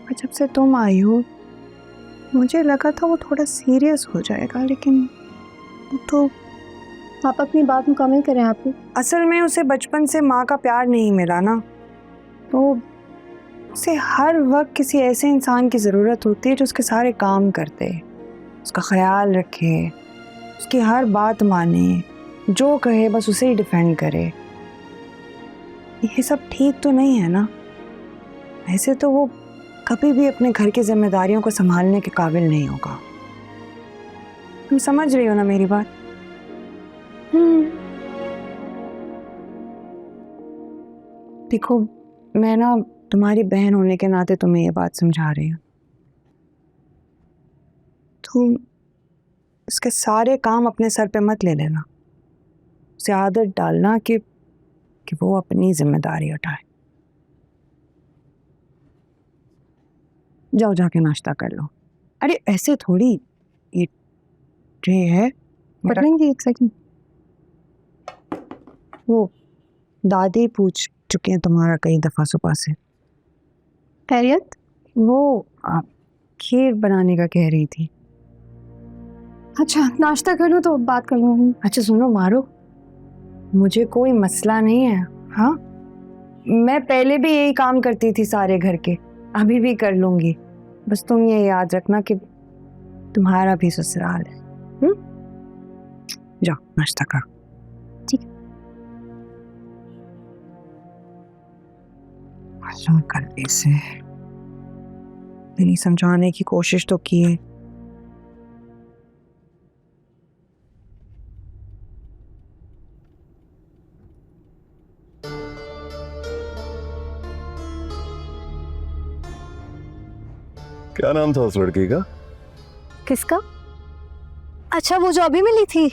पर जब से तुम आई हो मुझे लगा था वो थोड़ा सीरियस हो जाएगा, लेकिन वो तो। आप अपनी बात मुकम्मल करें। आपको असल में उसे बचपन से माँ का प्यार नहीं मिला ना, तो उसे हर वक्त किसी ऐसे इंसान की ज़रूरत होती है जो उसके सारे काम करते, उसका ख्याल रखे, उसकी हर बात माने, जो कहे बस उसे ही डिफेंड करे। ये सब ठीक तो नहीं है ना। ऐसे तो वो कभी भी अपने घर की जिम्मेदारियों को संभालने के काबिल नहीं होगा। तुम समझ रही हो ना मेरी बात? देखो, मैं ना तुम्हारी बहन होने के नाते तुम्हें ये बात समझा रही हूँ। तुम इसके सारे काम अपने सर पे मत ले लेना। उसे आदत डालना कि वो अपनी जिम्मेदारी उठाए। जाओ जाके नाश्ता कर लो। अरे ऐसे थोड़ी, ये ट्रे है। पकड़ेंगे एक सेकंड। वो दादी पूछ चुके हैं तुम्हारा कई दफा सुबह से। खैरियत? वो खीर बनाने का कह रही थी। अच्छा नाश्ता कर लो तो बात कर लूँगी। अच्छा सुनो मारो, मुझे कोई मसला नहीं है। हाँ, मैं पहले भी यही काम करती थी सारे घर के, अभी भी कर लूंगी। बस तुम ये याद रखना कि तुम्हारा भी ससुराल है। जाओ नाश्ता करो। ठीक है। कल से मेरी समझाने की कोशिश तो की है। क्या नाम था उस लड़की का? किसका? अच्छा वो जो अभी मिली थी।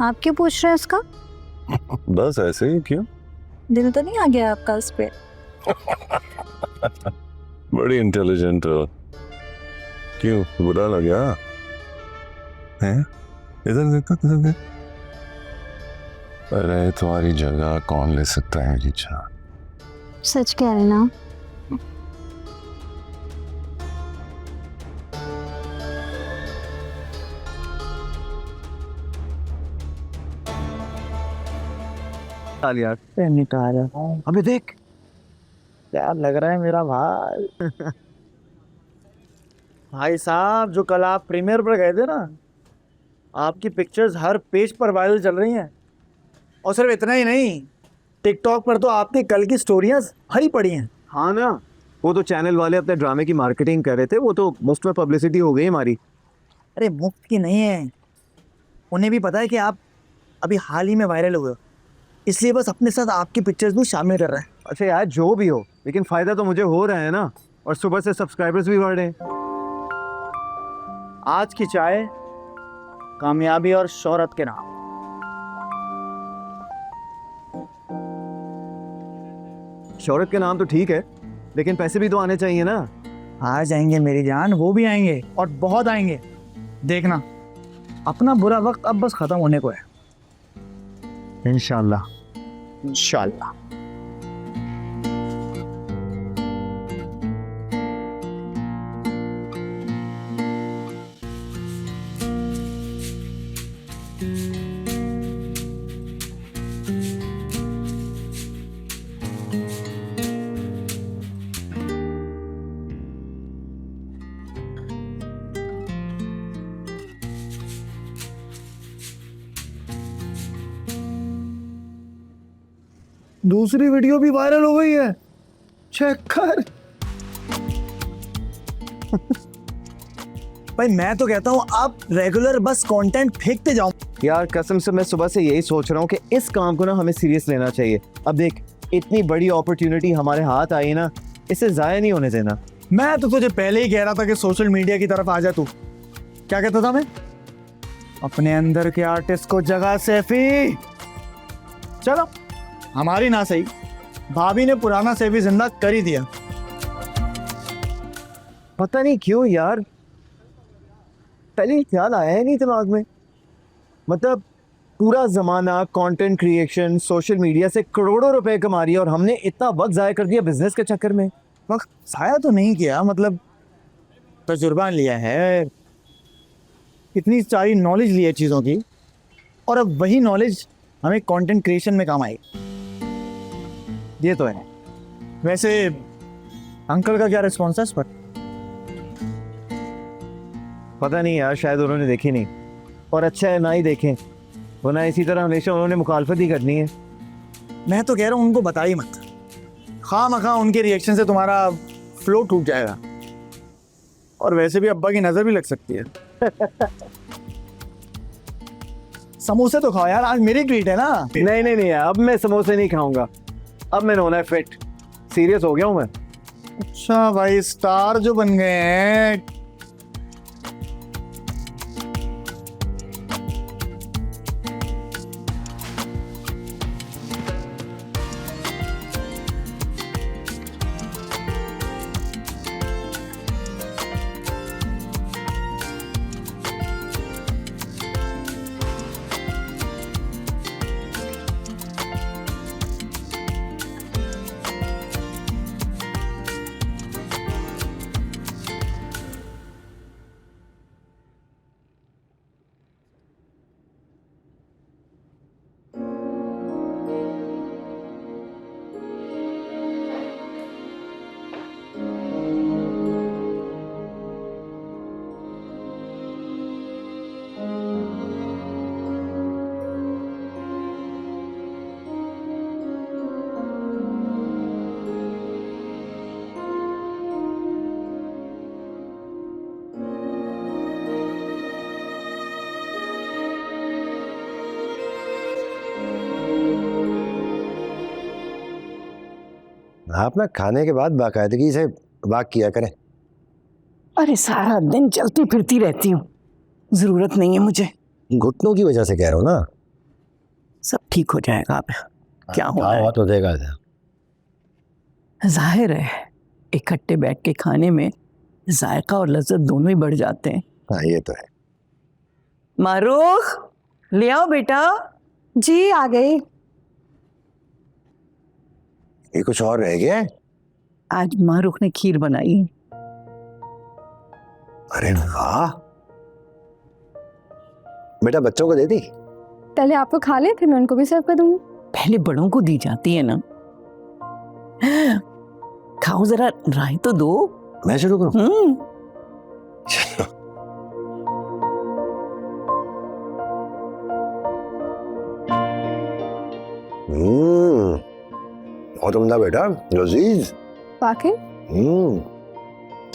आप क्यों पूछ रहे हैं उसका? बस ऐसे ही। क्यों? दिल तो नहीं आ गया आपका उस पे? बड़ी इंटेलिजेंट हो। क्यों बुरा लग गया है? इधर देखो, इधर देख। अरे तुम्हारी जगह कौन ले सकता है मेरी जान? सच कह रहे ना। यार निकाल। अबे देख क्या लग रहा है मेरा भाई। भाई साहब जो कल आप प्रीमियर पर गए थे ना, आपकी पिक्चर्स हर पेज पर वायरल चल रही हैं। और सिर्फ इतना ही नहीं, टिकटॉक पर तो आपकी कल की स्टोरियां भरी पड़ी हैं। हाँ ना, वो तो चैनल वाले अपने ड्रामे की मार्केटिंग कर रहे थे, वो तो मुफ्त में पब्लिसिटी हो गई हमारी। अरे मुफ्त की नहीं है, उन्हें भी पता है कि आप अभी हाल ही में वायरल हुए हो, इसलिए बस अपने साथ आपकी पिक्चर्स भी शामिल कर रहे हैं। अच्छा यार जो भी हो, लेकिन फायदा तो मुझे हो रहा है ना, और सुबह से सब्सक्राइबर्स भी बढ़ रहे हैं। आज की चाय कामयाबी और शोहरत के नाम। शोहरत के नाम तो ठीक है, लेकिन पैसे भी तो आने चाहिए ना। आ जाएंगे मेरी जान, वो भी आएंगे और बहुत आएंगे। देखना, अपना बुरा वक्त अब बस खत्म होने को है। इंशाल्लाह। इंशाल्लाह। दूसरी वीडियो भी वायरल हो गई है, चेक कर। भाई मैं तो कहता हूँ आप रेगुलर बस कंटेंट फेंकते जाओ। यार कसम से मैं सुबह से यही सोच रहा हूँ कि इस काम को ना हमें सीरियस लेना चाहिए। अब देख, इतनी बड़ी अपॉर्चुनिटी हमारे हाथ आई ना, इसे जाया नहीं होने देना। मैं तो तुझे पहले ही कह रहा था कि सोशल मीडिया की तरफ आ जा। तू क्या कहता था? मैं अपने अंदर के आर्टिस्ट को जगा सैफी। चलो हमारी ना सही, भाभी ने पुराना सैफी जिंदा कर ही दिया। पता नहीं क्यों यार, पहले ख्याल आया ही नहीं दिमाग में। मतलब पूरा जमाना कंटेंट क्रिएशन, सोशल मीडिया से करोड़ों रुपए कमा रही है, और हमने इतना वक्त जाया कर दिया बिजनेस के चक्कर में। वक्त ज़ाया तो नहीं किया, मतलब तजुर्बा लिया है, इतनी सारी नॉलेज ली है चीज़ों की, और अब वही नॉलेज हमें कंटेंट क्रिएशन में काम आएगी। ये तो है। वैसे अंकल का क्या रिस्पॉन्स है इस पर? पता नहीं यार, शायद उन्होंने देखी नहीं, और अच्छा है ना ही देखें, वरना इसी तरह हमेशा उन्होंने मुखालफत ही करनी है। मैं तो कह रहा हूँ उनको बता ही मत, खामखा उनके रिएक्शन से तुम्हारा फ्लो टूट जाएगा, और वैसे भी अब्बा की नजर भी लग सकती है। समोसे तो खाओ यार, आज मेरी ट्रीट है ना। नहीं नहीं नहीं, अब मैं समोसे नहीं खाऊंगा, अब मैंने होना है फिट, सीरियस हो गया हूँ मैं। अच्छा भाई, स्टार जो बन गए हैं। आप ना खाने के बाद बाकायदगी से वॉक किया करें। अरे सारा दिन चलती फिरती रहती हूँ, जरूरत नहीं है मुझे। घुटनों की वजह से कह रहा हूँ ना। सब ठीक हो जाएगा। अब क्या होना है? तो देगा। जाहिर है इकट्ठे बैठ के खाने में जायका और लज्जत दोनों ही बढ़ जाते हैं। हाँ ये तो है। मारूख, ले आओ बेटा। जी आ गई। ये कुछ और रह गया है? आज मारूख ने खीर बनाई। अरे वाह बेटा, बच्चों को दे दी? पहले आपको खा ले, फिर मैं उनको भी सर्व कर दूंगी। पहले बड़ों को दी जाती है ना। खाओ जरा, राय तो दो। मैं शुरू करूं? बहुत उम्दा बेटा, लजीज। वाकई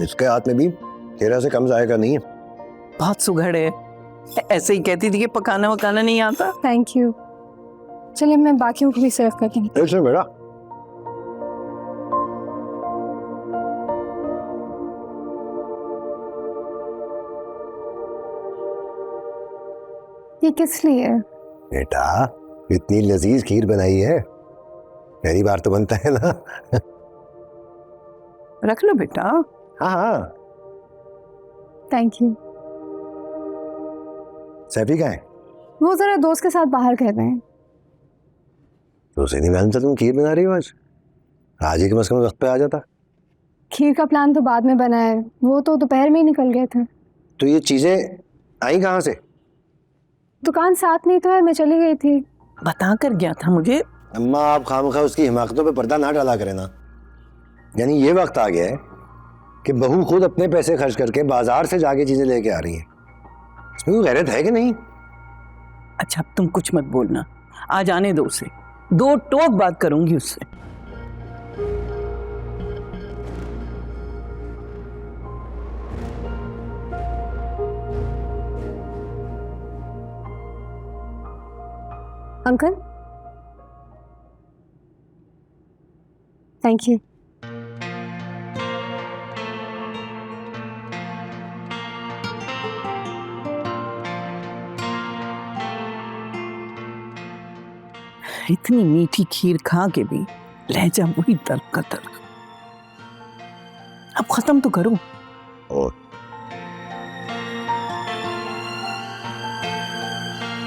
इसके हाथ में भी तेरा से कम जाएगा नहीं है। बहुत सुघड़ है। ऐसे ही कहती थी कि पकाना वकाना नहीं आता। Thank you. चलिए मैं बाकियों को भी सर्व कर दूंगी। ऐसे बेटा। ये किस लिए? बेटा इतनी लजीज खीर बनाई है, पहली बार तो बनता है ना। रख लो बेटा। हाँ हाँ। Thank you. सैफी कहाँ है? वो जरा दोस्त के साथ बाहर गए हैं। तो उसे नहीं मालूम था तुम खीर बना रही हो आज ही कम से कम वक्त पे आ जाता। खीर का प्लान तो बाद में बना है, वो तो दोपहर में ही निकल गए थे। तो ये चीजें आई कहाँ से? दुकान साथ नहीं तो है, मैं चली गई थी। बता कर गया था मुझे। अम्मा आप खामखा उसकी हिमाकतों पे पर्दा ना डाला करें ना। यानी ये वक्त आ गया है कि बहू खुद अपने पैसे खर्च करके बाजार से जाके चीजें लेके आ रही है। इसमें कोई गैरत है कि नहीं? अच्छा अब तुम कुछ मत बोलना, आज आने दो उसे, दो टोक बात करूंगी उससे। Uncle thank you. इतनी मीठी खीर खा के भी लहजा वही तर्क का तर्क। अब खत्म तो करो। और